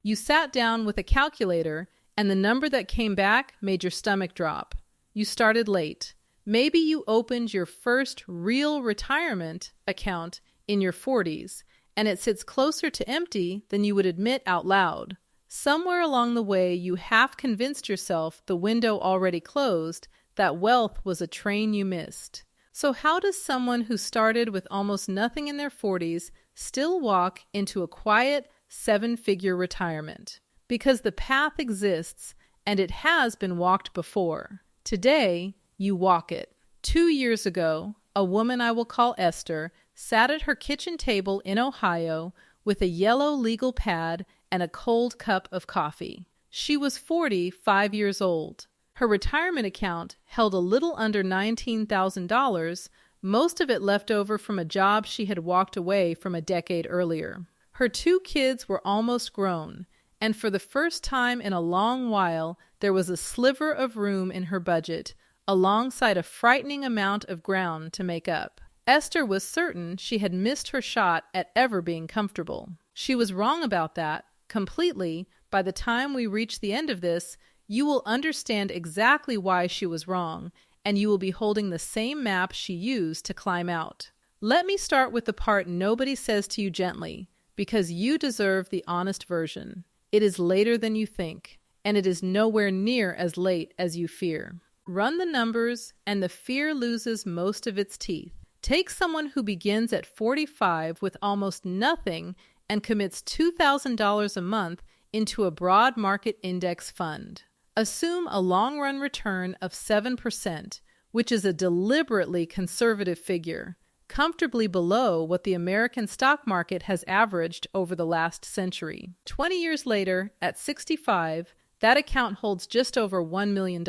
You sat down with a calculator, and the number that came back made your stomach drop. You started late. Maybe you opened your first real retirement account in your 40s, and it sits closer to empty than you would admit out loud. Somewhere along the way, you half convinced yourself the window already closed, that wealth was a train you missed. So how does someone who started with almost nothing in their 40s still walk into a quiet, seven-figure retirement? Because the path exists, and it has been walked before. Today, you walk it. 2 years ago, a woman I will call Esther sat at her kitchen table in Ohio with a yellow legal pad and a cold cup of coffee. She was 45 years old. Her retirement account held a little under $19,000, most of it left over from a job she had walked away from a decade earlier. Her 2 kids were almost grown, and for the first time in a long while, there was a sliver of room in her budget, alongside a frightening amount of ground to make up. Esther was certain she had missed her shot at ever being comfortable. She was wrong about that, completely. By the time we reach the end of this, you will understand exactly why she was wrong, and you will be holding the same map she used to climb out. Let me start with the part nobody says to you gently, because you deserve the honest version. It is later than you think, and it is nowhere near as late as you fear. Run the numbers, and the fear loses most of its teeth. Take someone who begins at 45 with almost nothing and commits $2,000 a month into a broad market index fund. Assume a long-run return of 7%, which is a deliberately conservative figure, comfortably below what the American stock market has averaged over the last century. 20 years later, at 65, that account holds just over $1 million.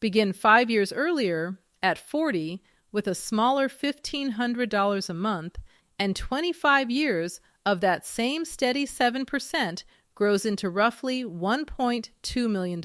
Begin 5 years earlier, at 40, with a smaller $1,500 a month, and 25 years of that same steady 7% grows into roughly $1.2 million.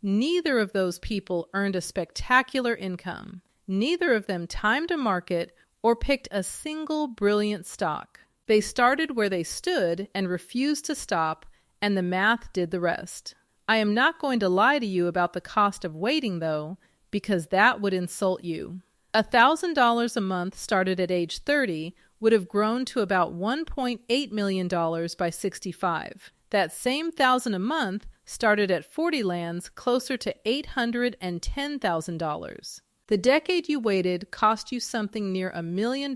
Neither of those people earned a spectacular income. Neither of them timed a market or picked a single brilliant stock. They started where they stood and refused to stop, and the math did the rest. I am not going to lie to you about the cost of waiting, though, because that would insult you. $1,000 a month started at age 30 would have grown to about $1.8 million by 65. That same $1,000 a month started at 40 lands closer to $810,000. The decade you waited cost you something near $1 million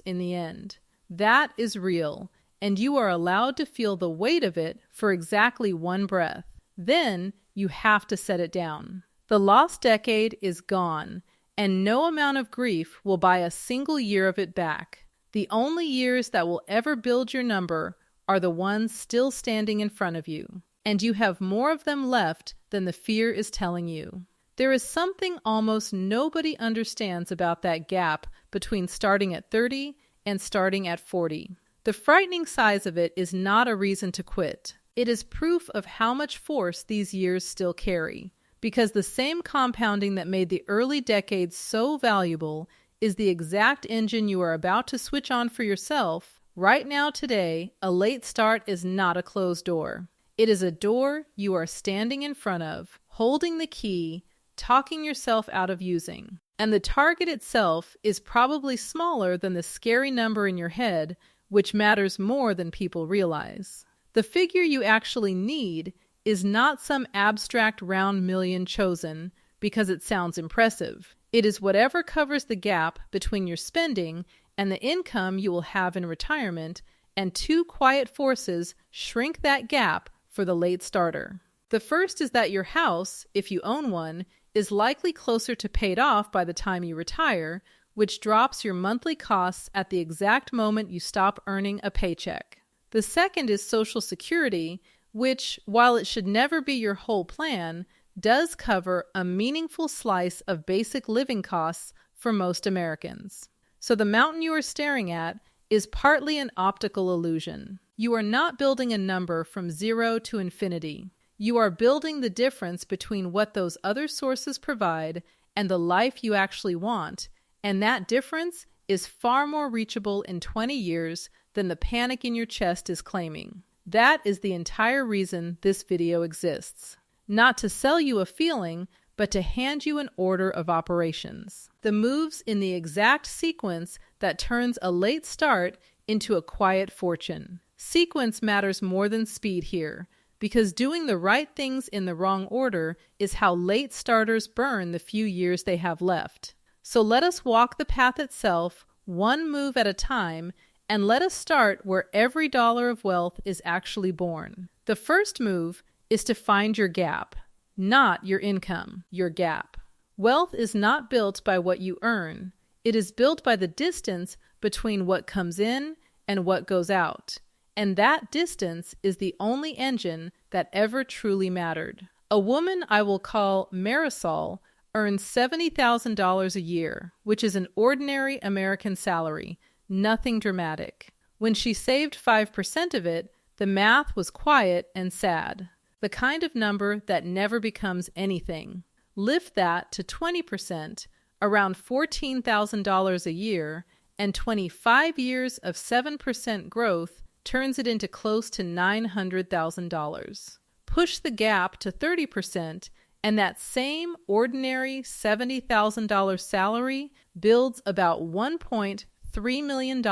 in the end. That is real, and you are allowed to feel the weight of it for exactly one breath. Then you have to set it down. The lost decade is gone, and no amount of grief will buy a single year of it back. The only years that will ever build your number are the ones still standing in front of you, and you have more of them left than the fear is telling you. There is something almost nobody understands about that gap between starting at 30 and starting at 40. The frightening size of it is not a reason to quit. It is proof of how much force these years still carry, because the same compounding that made the early decades so valuable is the exact engine you are about to switch on for yourself. Right now, today, a late start is not a closed door. It is a door you are standing in front of, holding the key, talking yourself out of using. And the target itself is probably smaller than the scary number in your head, which matters more than people realize. The figure you actually need is not some abstract round million chosen because it sounds impressive. It is whatever covers the gap between your spending and the income you will have in retirement, and two quiet forces shrink that gap for the late starter. The first is that your house, if you own one, is likely closer to paid off by the time you retire, which drops your monthly costs at the exact moment you stop earning a paycheck. The second is Social Security, which, while it should never be your whole plan, does cover a meaningful slice of basic living costs for most Americans. So the mountain you are staring at is partly an optical illusion. You are not building a number from 0 to infinity. You are building the difference between what those other sources provide and the life you actually want, and that difference is far more reachable in 20 years than the panic in your chest is claiming. That is the entire reason this video exists. Not to sell you a feeling, but to hand you an order of operations. The moves in the exact sequence that turns a late start into a quiet fortune. Sequence matters more than speed here, because doing the right things in the wrong order is how late starters burn the few years they have left. So let us walk the path itself, one move at a time, and let us start where every dollar of wealth is actually born. The first move is to find your gap, not your income, your gap. Wealth is not built by what you earn. It is built by the distance between what comes in and what goes out. And that distance is the only engine that ever truly mattered. A woman I will call Marisol earns $70,000 a year, which is an ordinary American salary, nothing dramatic. When she saved 5% of it, the math was quiet and sad. The kind of number that never becomes anything. Lift that to 20%, around $14,000 a year, and 25 years of 7% growth turns it into close to $900,000. Push the gap to 30%, and that same ordinary $70,000 salary builds about $1.3 million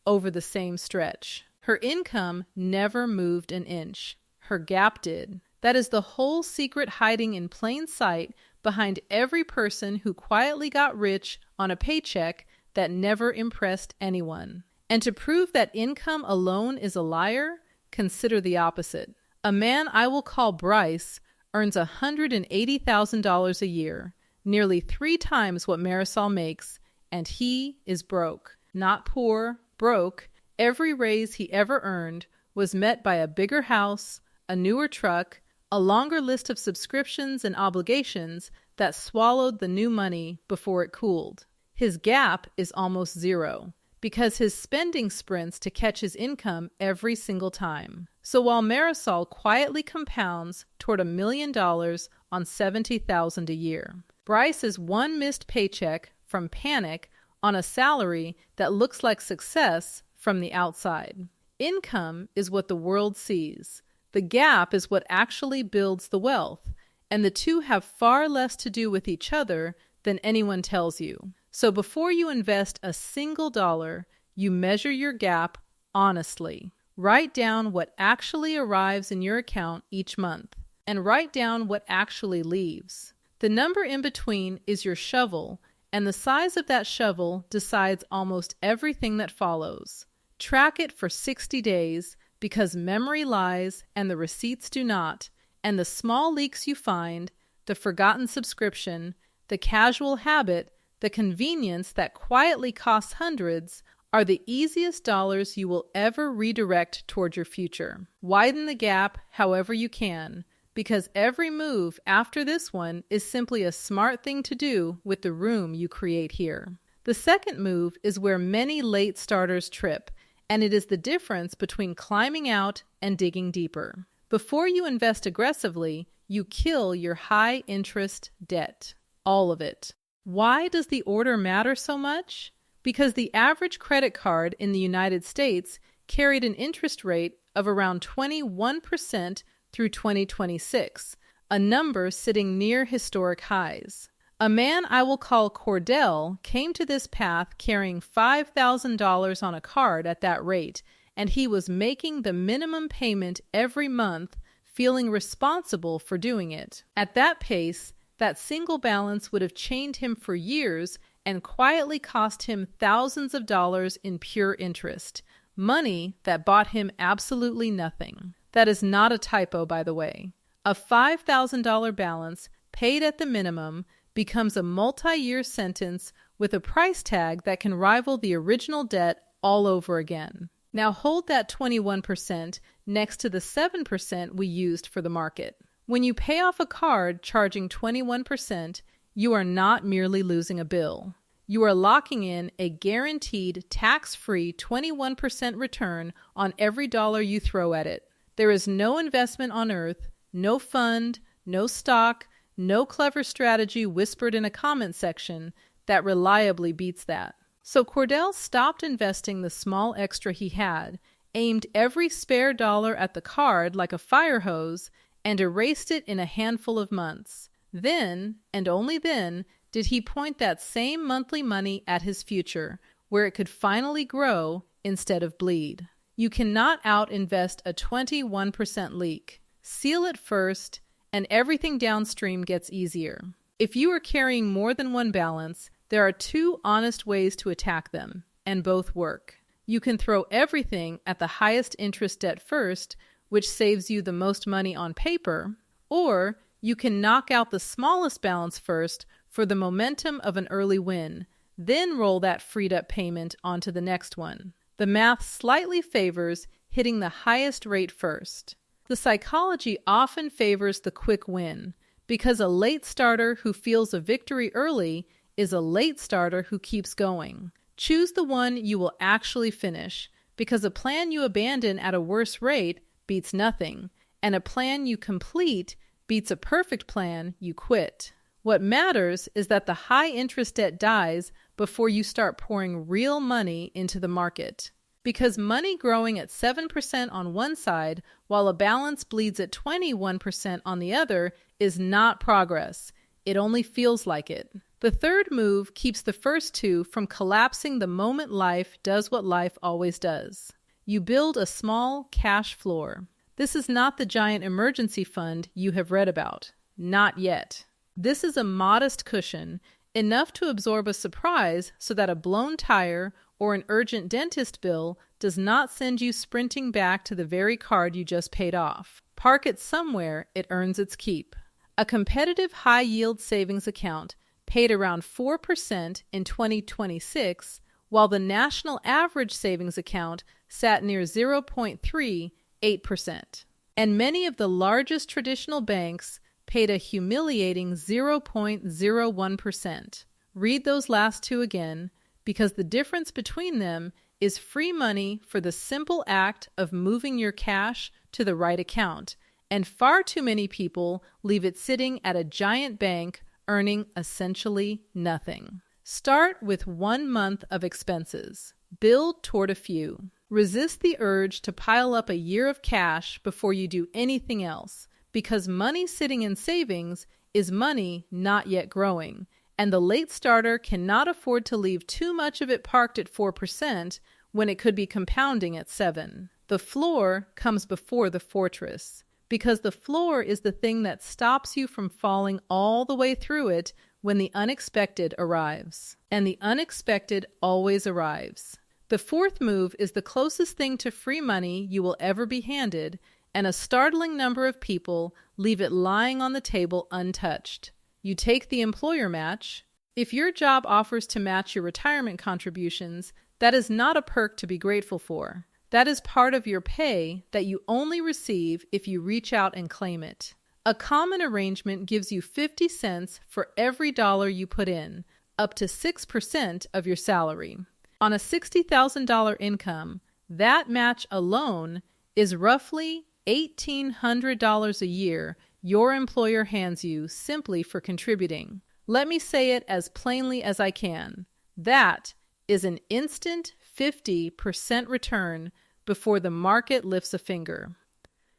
over the same stretch. Her income never moved an inch. Her gap did. That is the whole secret hiding in plain sight behind every person who quietly got rich on a paycheck that never impressed anyone. And to prove that income alone is a liar, consider the opposite. A man I will call Bryce earns $180,000 a year, nearly 3 times what Marisol makes, and he is broke. Not poor, broke. Every raise he ever earned was met by a bigger house, a newer truck, a longer list of subscriptions and obligations that swallowed the new money before it cooled. His gap is almost zero, because his spending sprints to catch his income every single time. So while Marisol quietly compounds toward $1 million on $70,000 a year, Bryce's one missed paycheck from panic on a salary that looks like success from the outside. Income is what the world sees. The gap is what actually builds the wealth, and the two have far less to do with each other than anyone tells you. So before you invest a single dollar, you measure your gap honestly. Write down what actually arrives in your account each month, and write down what actually leaves. The number in between is your shovel, and the size of that shovel decides almost everything that follows. Track it for 60 days, because memory lies and the receipts do not, and the small leaks you find, the forgotten subscription, the casual habit, the convenience that quietly costs hundreds, are the easiest dollars you will ever redirect toward your future. Widen the gap however you can, because every move after this one is simply a smart thing to do with the room you create here. The second move is where many late starters trip, and it is the difference between climbing out and digging deeper. Before you invest aggressively, you kill your high-interest debt. All of it. Why does the order matter so much? Because the average credit card in the United States carried an interest rate of around 21% through 2026, a number sitting near historic highs. A man I will call Cordell came to this path carrying $5,000 on a card at that rate, and he was making the minimum payment every month, feeling responsible for doing it. At that pace, that single balance would have chained him for years and quietly cost him thousands of dollars in pure interest, money that bought him absolutely nothing. That is not a typo, by the way. A $5,000 balance paid at the minimum becomes a multi-year sentence with a price tag that can rival the original debt all over again. Now hold that 21% next to the 7% we used for the market. When you pay off a card charging 21%, you are not merely losing a bill. You are locking in a guaranteed tax-free 21% return on every dollar you throw at it. There is no investment on earth, no fund, no stock, no clever strategy whispered in a comment section that reliably beats that. So Cordell stopped investing the small extra he had aimed every spare dollar at the card like a fire hose, and erased it in a handful of months. Then, and only then, did he point that same monthly money at his future, where it could finally grow instead of bleed. You cannot out-invest a 21% leak. Seal it first, and everything downstream gets easier. If you are carrying more than one balance, there are two honest ways to attack them, and both work. You can throw everything at the highest interest debt first, which saves you the most money on paper, or you can knock out the smallest balance first for the momentum of an early win, then roll that freed up payment onto the next one. The math slightly favors hitting the highest rate first. The psychology often favors the quick win, because a late starter who feels a victory early is a late starter who keeps going. Choose the one you will actually finish, because a plan you abandon at a worse rate beats nothing, and a plan you complete beats a perfect plan you quit. What matters is that the high interest debt dies before you start pouring real money into the market. Because money growing at 7% on one side while a balance bleeds at 21% on the other is not progress. It only feels like it. The third move keeps the first two from collapsing the moment life does what life always does. You build a small cash floor. This is not the giant emergency fund you have read about. Not yet. This is a modest cushion, enough to absorb a surprise so that a blown tire or an urgent dentist bill does not send you sprinting back to the very card you just paid off. Park it somewhere it earns its keep. A competitive high-yield savings account paid around 4% in 2026, while the national average savings account sat near 0.38%. And many of the largest traditional banks paid a humiliating 0.01%. Read those last two again, because the difference between them is free money for the simple act of moving your cash to the right account, and far too many people leave it sitting at a giant bank earning essentially nothing. Start with 1 month of expenses. Build toward a few. Resist the urge to pile up a year of cash before you do anything else, because money sitting in savings is money not yet growing, and the late starter cannot afford to leave too much of it parked at 4% when it could be compounding at 7%. The floor comes before the fortress, because the floor is the thing that stops you from falling all the way through it when the unexpected arrives. And the unexpected always arrives. The fourth move is the closest thing to free money you will ever be handed, and a startling number of people leave it lying on the table untouched. You take the employer match. If your job offers to match your retirement contributions, that is not a perk to be grateful for. That is part of your pay that you only receive if you reach out and claim it. A common arrangement gives you 50 cents for every dollar you put in, up to 6% of your salary. On a $60,000 income, that match alone is roughly $1,800 a year your employer hands you simply for contributing. Let me say it as plainly as I can. That is an instant 50% return before the market lifts a finger.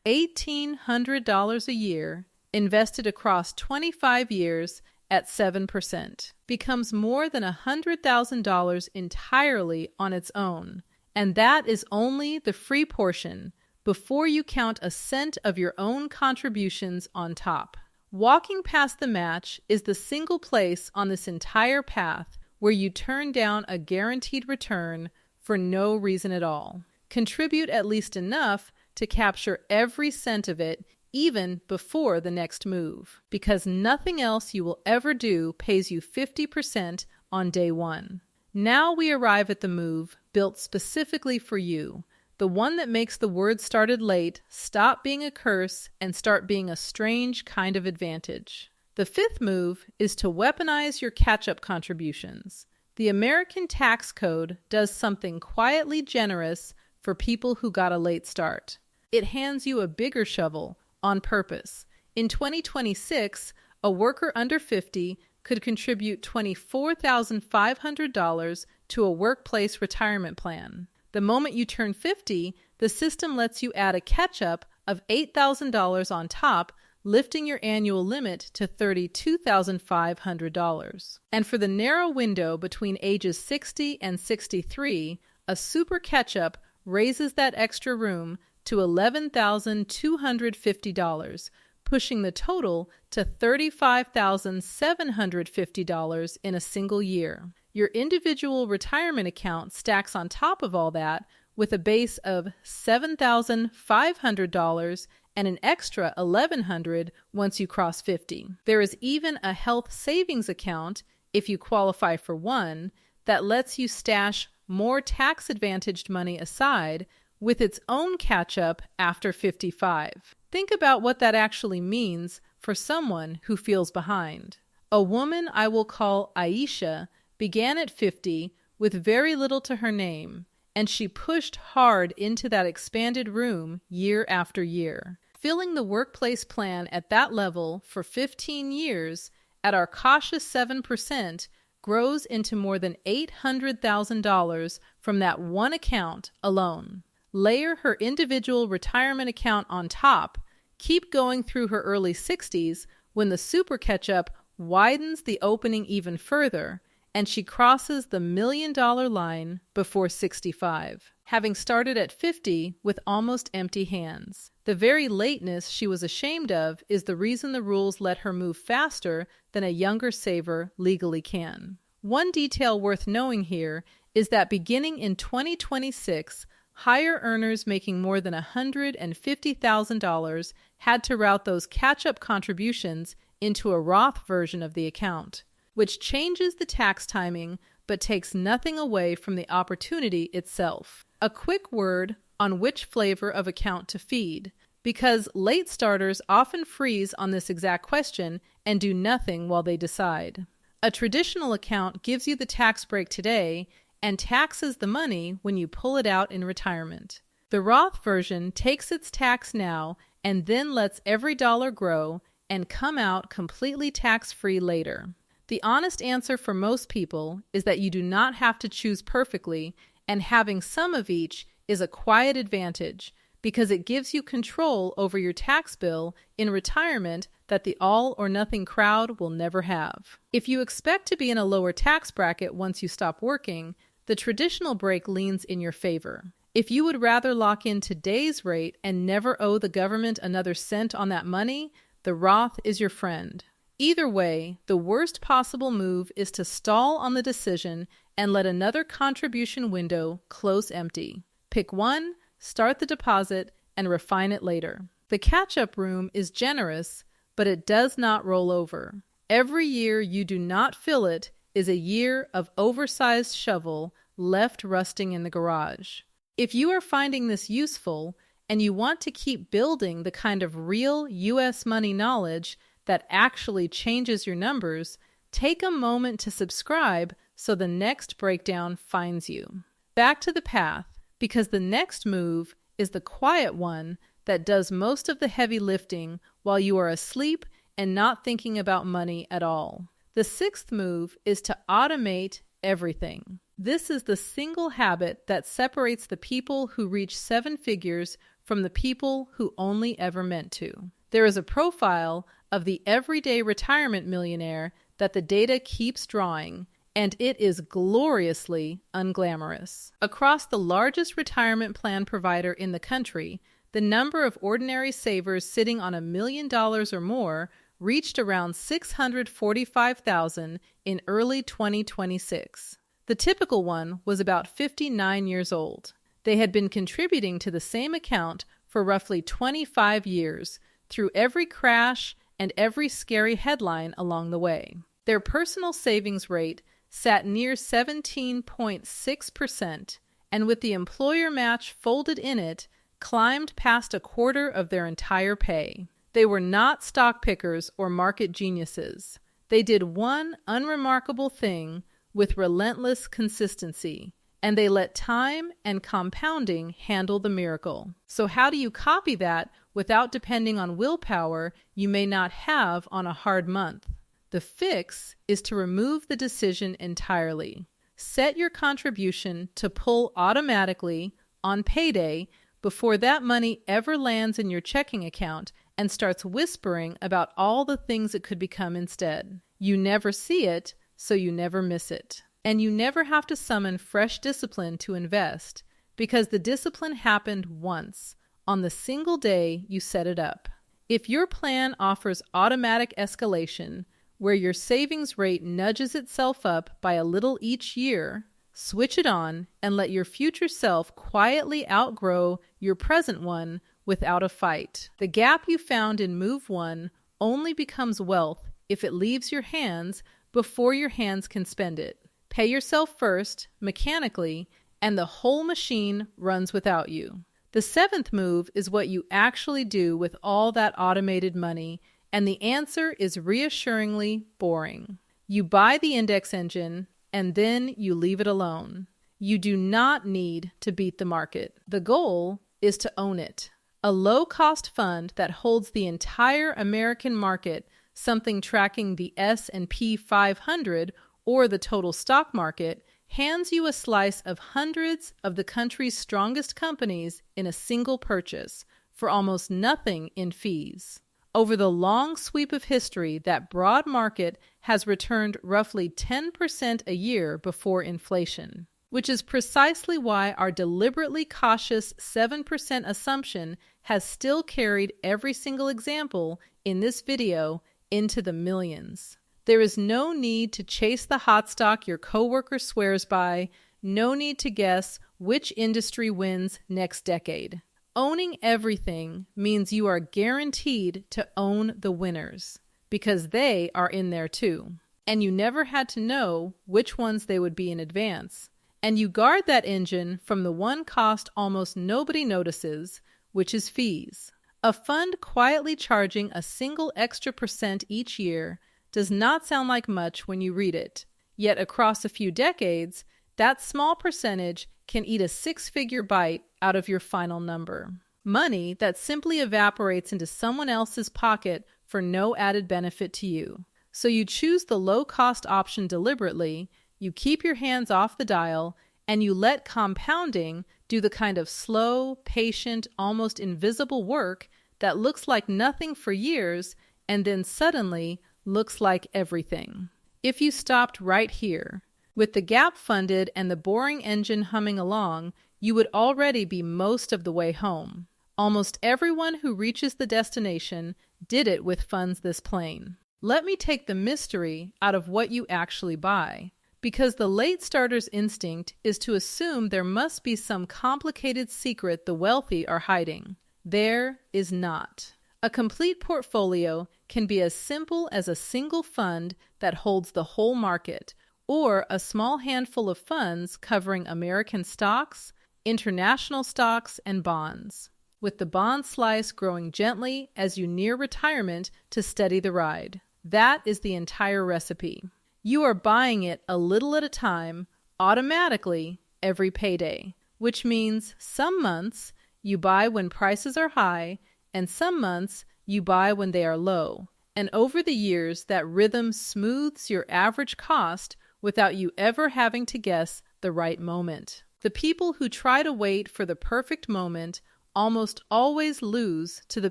$1,800 a year invested across 25 years at 7% becomes more than $100,000 entirely on its own, and that is only the free portion before you count a cent of your own contributions on top. Walking past the match is the single place on this entire path where you turn down a guaranteed return for no reason at all. Contribute at least enough to capture every cent of it even before the next move, because nothing else you will ever do pays you 50% on day one. Now we arrive at the move built specifically for you, the one that makes the word started late stop being a curse and start being a strange kind of advantage. The fifth move is to weaponize your catch-up contributions. The American tax code does something quietly generous for people who got a late start. It hands you a bigger shovel on purpose. In 2026, a worker under 50 could contribute $24,500 to a workplace retirement plan. The moment you turn 50, the system lets you add a catch-up of $8,000 on top, lifting your annual limit to $32,500. And for the narrow window between ages 60 and 63, a super catch-up raises that extra room to $11,250, pushing the total to $35,750 in a single year. Your individual retirement account stacks on top of all that with a base of $7,500 and an extra $1,100 once you cross 50. There is even a health savings account, if you qualify for one, that lets you stash more tax-advantaged money aside with its own catch-up after 55. Think about what that actually means for someone who feels behind. A woman I will call Alicia began at 50 with very little to her name, and she pushed hard into that expanded room year after year. Filling the workplace plan at that level for 15 years at our cautious 7% grows into more than $800,000 from that one account alone. Layer her individual retirement account on top, keep going through her early 60s when the super catch-up widens the opening even further, and she crosses the $1 million line before 65, having started at 50 with almost empty hands. The very lateness she was ashamed of is the reason the rules let her move faster than a younger saver legally can. One detail worth knowing here is that beginning in 2026, higher earners making more than $150,000 had to route those catch-up contributions into a Roth version of the account, which changes the tax timing but takes nothing away from the opportunity itself. A quick word on which flavor of account to feed, because late starters often freeze on this exact question and do nothing while they decide. A traditional account gives you the tax break today and taxes the money when you pull it out in retirement. The Roth version takes its tax now and then lets every dollar grow and come out completely tax-free later. The honest answer for most people is that you do not have to choose perfectly, and having some of each is a quiet advantage because it gives you control over your tax bill in retirement that the all-or-nothing crowd will never have. If you expect to be in a lower tax bracket once you stop working, the traditional break leans in your favor. If you would rather lock in today's rate and never owe the government another cent on that money, the Roth is your friend. Either way, the worst possible move is to stall on the decision and let another contribution window close empty. Pick one, start the deposit, and refine it later. The catch-up room is generous, but it does not roll over. Every year you do not fill it is a year of oversized shovel left rusting in the garage. If you are finding this useful and you want to keep building the kind of real U.S. money knowledge that actually changes your numbers, take a moment to subscribe so the next breakdown finds you. Back to the path, because the next move is the quiet one that does most of the heavy lifting while you are asleep and not thinking about money at all. The sixth move is to automate everything. This is the single habit that separates the people who reach seven figures from the people who only ever meant to. There is a profile of the everyday retirement millionaire that the data keeps drawing, and it is gloriously unglamorous. Across the largest retirement plan provider in the country, the number of ordinary savers sitting on $1 million or more reached around 645,000 in early 2026. The typical one was about 59 years old. They had been contributing to the same account for roughly 25 years, through every crash and every scary headline along the way. Their personal savings rate sat near 17.6%, and with the employer match folded in it, climbed past a quarter of their entire pay. They were not stock pickers or market geniuses. They did one unremarkable thing with relentless consistency, and they let time and compounding handle the miracle. So how do you copy that without depending on willpower you may not have on a hard month? The fix is to remove the decision entirely. Set your contribution to pull automatically on payday before that money ever lands in your checking account and starts whispering about all the things it could become instead. You never see it, so you never miss it. And you never have to summon fresh discipline to invest, because the discipline happened once, on the single day you set it up. If your plan offers automatic escalation, where your savings rate nudges itself up by a little each year, switch it on and let your future self quietly outgrow your present one without a fight. The gap you found in move 1 only becomes wealth if it leaves your hands before your hands can spend it. Pay yourself first, mechanically, and the whole machine runs without you. The 7th move is what you actually do with all that automated money, and the answer is reassuringly boring. You buy the index engine, and then you leave it alone. You do not need to beat the market. The goal is to own it. A low-cost fund that holds the entire American market, something tracking the S&P 500 or the total stock market, hands you a slice of hundreds of the country's strongest companies in a single purchase for almost nothing in fees. Over the long sweep of history, that broad market has returned roughly 10% a year before inflation, which is precisely why our deliberately cautious 7% assumption has still carried every single example in this video into the millions. There is no need to chase the hot stock your coworker swears by, no need to guess which industry wins next decade. Owning everything means you are guaranteed to own the winners, because they are in there too. And you never had to know which ones they would be in advance. And you guard that engine from the one cost almost nobody notices, which is fees. A fund quietly charging a single extra % each year does not sound like much when you read it. Yet across a few decades, that small percentage can eat a 6-figure bite out of your final number. Money that simply evaporates into someone else's pocket for no added benefit to you. So you choose the low-cost option deliberately, you keep your hands off the dial, and you let compounding do the kind of slow, patient, almost invisible work that looks like nothing for years and then suddenly looks like everything. If you stopped right here, with the gap funded and the boring engine humming along, you would already be most of the way home. Almost everyone who reaches the destination did it with funds this plain. Let me take the mystery out of what you actually buy, because the late starter's instinct is to assume there must be some complicated secret the wealthy are hiding. There is not. A complete portfolio can be as simple as a single fund that holds the whole market, or a small handful of funds covering American stocks, international stocks, and bonds, with the bond slice growing gently as you near retirement to steady the ride. That is the entire recipe. You are buying it a little at a time, automatically, every payday, which means some months you buy when prices are high, and some months you buy when they are low. And over the years, that rhythm smooths your average cost without you ever having to guess the right moment. The people who try to wait for the perfect moment almost always lose to the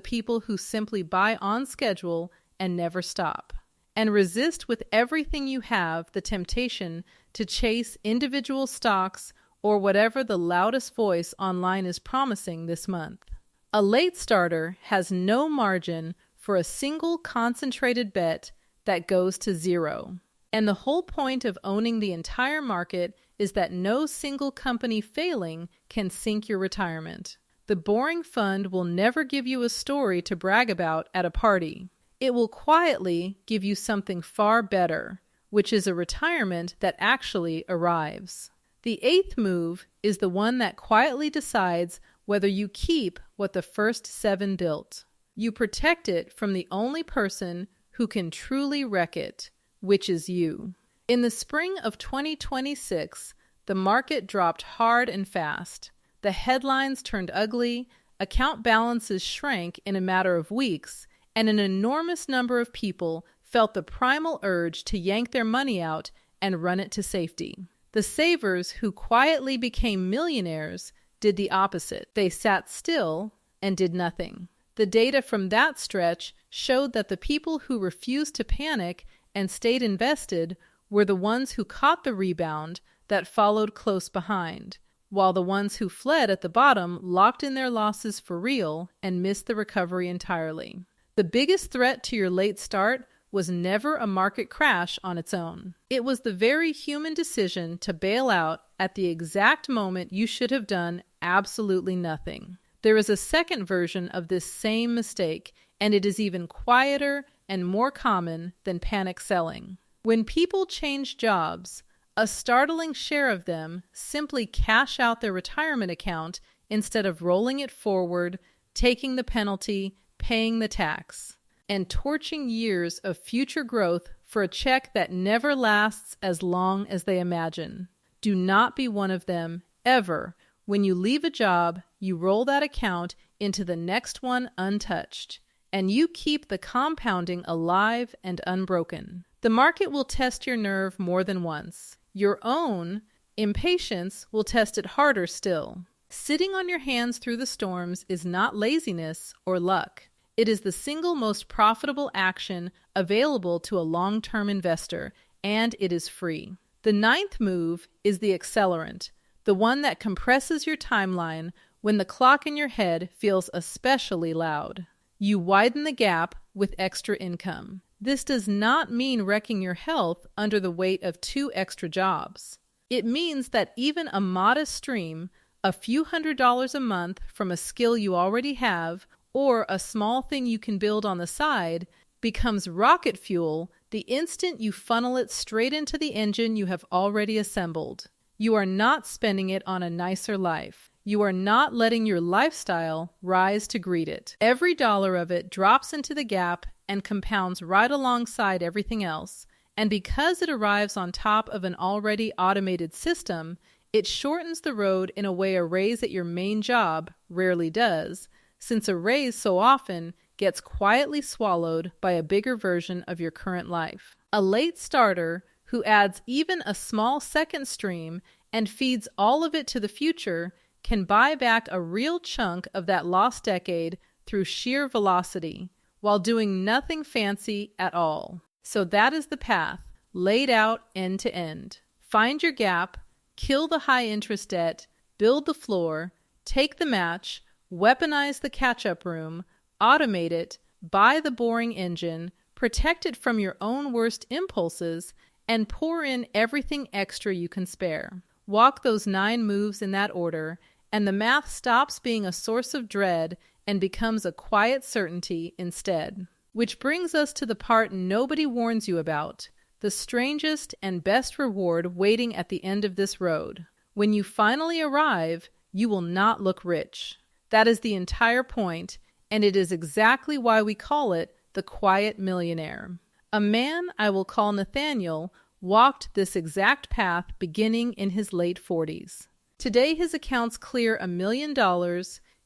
people who simply buy on schedule and never stop. And resist with everything you have the temptation to chase individual stocks or whatever the loudest voice online is promising this month. A late starter has no margin for a single concentrated bet that goes to zero. And the whole point of owning the entire market is that no single company failing can sink your retirement. The boring fund will never give you a story to brag about at a party. It will quietly give you something far better, which is a retirement that actually arrives. The 8th move is the one that quietly decides whether you keep what the first 7 built. You protect it from the only person who can truly wreck it, which is you. In the spring of 2026, the market dropped hard and fast. The headlines turned ugly, account balances shrank in a matter of weeks, and an enormous number of people felt the primal urge to yank their money out and run it to safety. The savers who quietly became millionaires did the opposite. They sat still and did nothing. The data from that stretch showed that the people who refused to panic and stayed invested were the ones who caught the rebound that followed close behind, while the ones who fled at the bottom locked in their losses for real and missed the recovery entirely. The biggest threat to your late start was never a market crash on its own. It was the very human decision to bail out at the exact moment you should have done absolutely nothing. There is a second version of this same mistake, and it is even quieter and more common than panic selling. When people change jobs, a startling share of them simply cash out their retirement account instead of rolling it forward, taking the penalty, paying the tax, and torching years of future growth for a check that never lasts as long as they imagine. Do not be one of them, ever. When you leave a job, you roll that account into the next one untouched, and you keep the compounding alive and unbroken. The market will test your nerve more than once. Your own impatience will test it harder still. Sitting on your hands through the storms is not laziness or luck. It is the single most profitable action available to a long-term investor, and it is free. The ninth move is the accelerant, the one that compresses your timeline when the clock in your head feels especially loud. You widen the gap with extra income. This does not mean wrecking your health under the weight of 2 extra jobs. It means that even a modest stream, a few $100s a month from a skill you already have, or a small thing you can build on the side, becomes rocket fuel the instant you funnel it straight into the engine you have already assembled. You are not spending it on a nicer life. You are not letting your lifestyle rise to greet it. Every dollar of it drops into the gap and compounds right alongside everything else. And because it arrives on top of an already automated system, it shortens the road in a way a raise at your main job rarely does, since a raise so often gets quietly swallowed by a bigger version of your current life. A late starter who adds even a small second stream and feeds all of it to the future can buy back a real chunk of that lost decade through sheer velocity, while doing nothing fancy at all. So that is the path, laid out end to end. Find your gap, kill the high interest debt, build the floor, take the match, weaponize the catch-up room, automate it, buy the boring engine, protect it from your own worst impulses, and pour in everything extra you can spare. Walk those 9 moves in that order, and the math stops being a source of dread and becomes a quiet certainty instead. Which brings us to the part nobody warns you about, the strangest and best reward waiting at the end of this road. When you finally arrive, you will not look rich. That is the entire point, and it is exactly why we call it the Quiet Millionaire. A man I will call Nathaniel walked this exact path beginning in his late 40s. Today his accounts clear $1 million,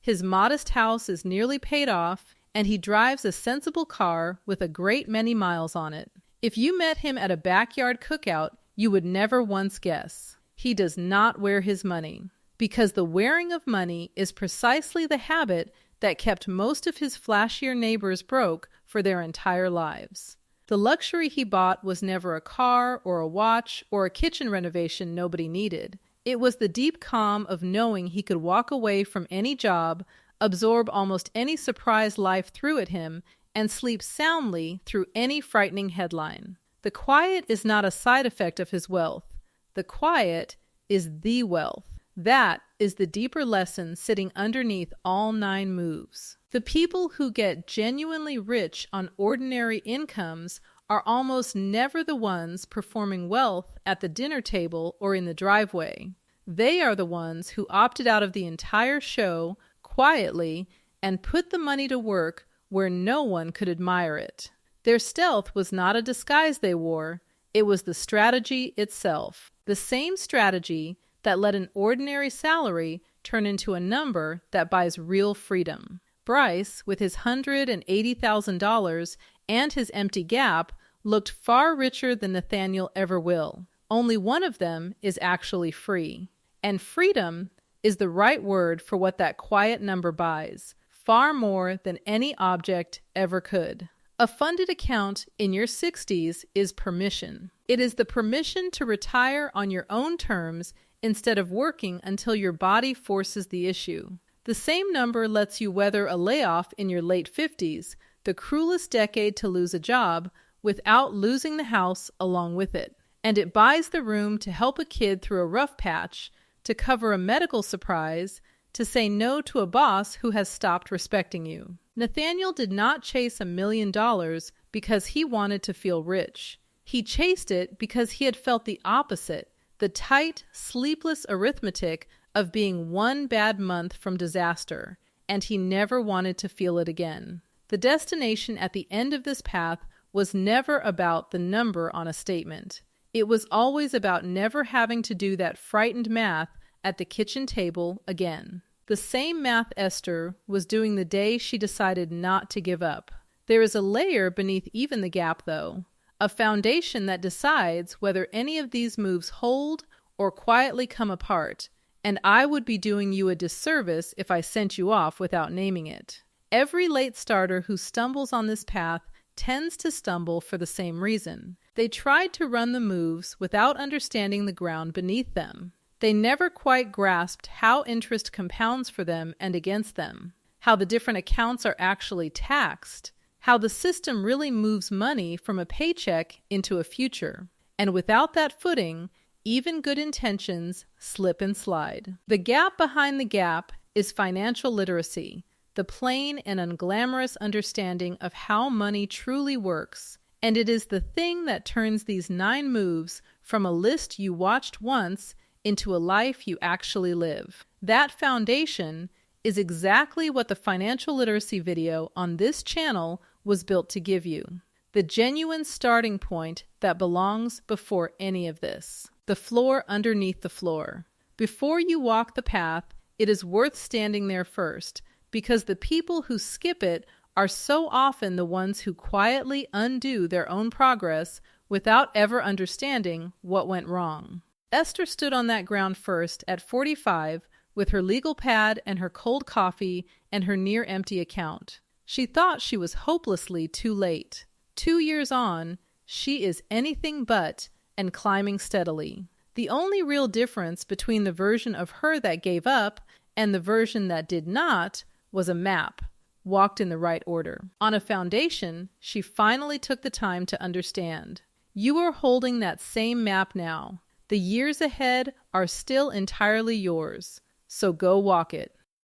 his modest house is nearly paid off, and he drives a sensible car with a great many miles on it. If you met him at a backyard cookout, you would never once guess. He does not wear his money, because the wearing of money is precisely the habit that kept most of his flashier neighbors broke for their entire lives. The luxury he bought was never a car or a watch or a kitchen renovation nobody needed. It was the deep calm of knowing he could walk away from any job, absorb almost any surprise life threw at him, and sleep soundly through any frightening headline. The quiet is not a side effect of his wealth. The quiet is the wealth. That is the deeper lesson sitting underneath all 9 moves. The people who get genuinely rich on ordinary incomes are almost never the ones performing wealth at the dinner table or in the driveway. They are the ones who opted out of the entire show quietly and put the money to work where no one could admire it. Their stealth was not a disguise they wore, it was the strategy itself. The same strategy that let an ordinary salary turn into a number that buys real freedom. Bryce, with his $180,000 and his empty gap, looked far richer than Nathaniel ever will. Only one of them is actually free. And freedom is the right word for what that quiet number buys, far more than any object ever could. A funded account in your 60s is permission. It is the permission to retire on your own terms instead of working until your body forces the issue. The same number lets you weather a layoff in your late 50s, the cruelest decade to lose a job, without losing the house along with it. And it buys the room to help a kid through a rough patch, to cover a medical surprise, to say no to a boss who has stopped respecting you. Nathaniel did not chase $1 million because he wanted to feel rich. He chased it because he had felt the opposite, the tight, sleepless arithmetic of being one bad month from disaster, and he never wanted to feel it again. The destination at the end of this path was never about the number on a statement. It was always about never having to do that frightened math at the kitchen table again. The same math Esther was doing the day she decided not to give up. There is a layer beneath even the gap, though, a foundation that decides whether any of these moves hold or quietly come apart, and I would be doing you a disservice if I sent you off without naming it. Every late starter who stumbles on this path tends to stumble for the same reason. They tried to run the moves without understanding the ground beneath them. They never quite grasped how interest compounds for them and against them, how the different accounts are actually taxed, how the system really moves money from a paycheck into a future. And without that footing, even good intentions slip and slide. The gap behind the gap is financial literacy, the plain and unglamorous understanding of how money truly works. And it is the thing that turns these 9 moves from a list you watched once into a life you actually live. That foundation is exactly what the financial literacy video on this channel was built to give you. The genuine starting point that belongs before any of this. The floor underneath the floor. Before you walk the path, it is worth standing there first, because the people who skip it are so often the ones who quietly undo their own progress without ever understanding what went wrong. Esther stood on that ground first at 45 with her legal pad and her cold coffee and her near-empty account. She thought she was hopelessly too late. 2 years on, she is anything but and climbing steadily. The only real difference between the version of her that gave up and the version that did not was a map, walked in the right order. On a foundation, she finally took the time to understand. You are holding that same map now. The years ahead are still entirely yours, so go walk it.